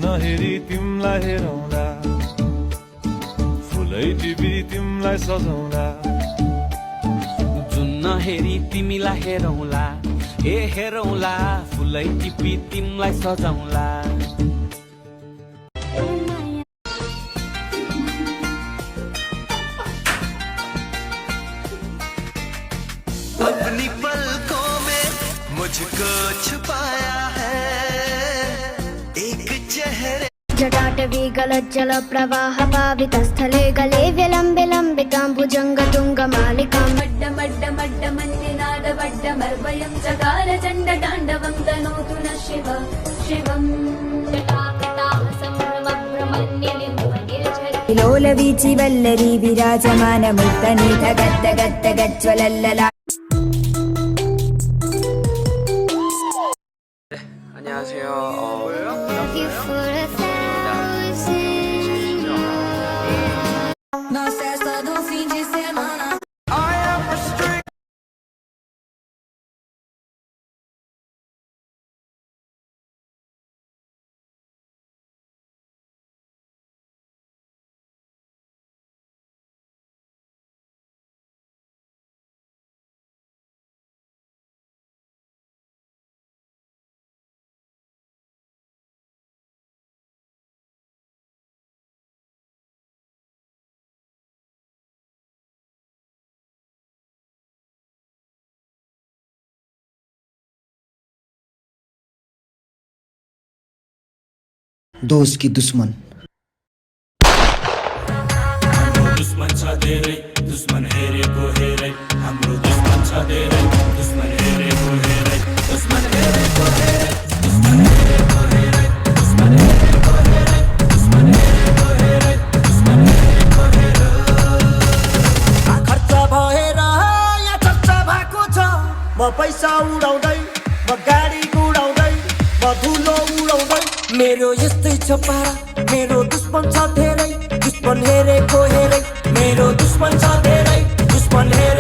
हेरी तिमलाई हेरौँला, फुलै टिपी तिमलाई सजाउँला। जुन हेरी तिमीलाई हेरौँला, ए हेरौँला, फुलै टिपी तिमीलाई सजाउँला। अपनी पलकों में मुझको छुपाया है एक चेहरे। जटाटवी गलज्जल प्रवाह पावित स्थले गले विलम्बे लम्बिताम्बुजङ्ग तुङ्ग मालिकां मड्ड मड्ड मड्ड मन्दिनाद वड्ड मर्वयं चकार चण्ड ताण्डवं तनोतु न शिव शिवम् जटाकटाह सम्भ्रमभ्रमण्यलिम्बनिर्झरि लोलवीचि वल्लरी विराजमान मुक्तनीत गद्द गद्द गज्ज्वलल्लला। 안녕하세요. Na festa do fim de semana. दोस्त की दुश्मन दुश्मन छ धेरै दुश्मन हेरेको हेरै हाम्रो दुश्मन छ धेरै दुश्मन हेरेको हेरै दुश्मन हेरेको हेरै दुश्मन हेरेको हेरै दुश्मन हेरेको हेरै दुश्मन हेरेको हेरै दुश्मन हेरेको हेरै। खर्च भएर यहाँ चर्चा भएको छ, म पैसा उडाउँदै, म गाडी गुडाउँदै, म धुलो उडाउँदै। मेरो यस्तै छ पारा, मेरो दुश्मन छ धेरै दुश्मन हेरेको हेरै मेरो दुश्मन छ धेरै दुश्मन हेरेको